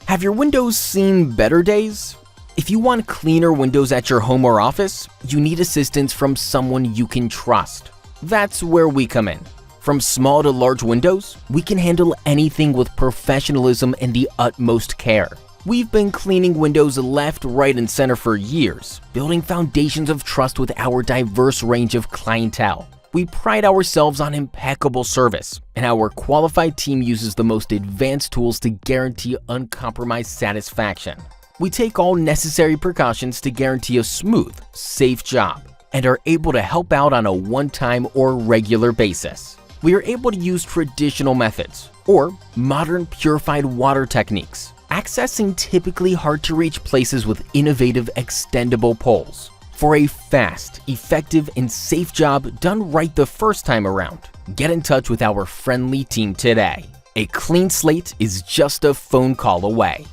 Have your windows seen better days? If you want cleaner windows at your home or office, you need assistance from someone you can trust. That's where we come in. From small to large windows, we can handle anything with professionalism and the utmost care. We've been cleaning windows left, right, and center for years, building foundations of trust with our diverse range of clientele. We pride ourselves on impeccable service, and our qualified team uses the most advanced tools to guarantee uncompromised satisfaction. We take all necessary precautions to guarantee a smooth, safe job, and are able to help out on a one-time or regular basis. We are able to use traditional methods or modern purified water techniques, accessing typically hard-to-reach places with innovative extendable poles. For a fast, effective, and safe job done right the first time around, get in touch with our friendly team today. A clean slate is just a phone call away.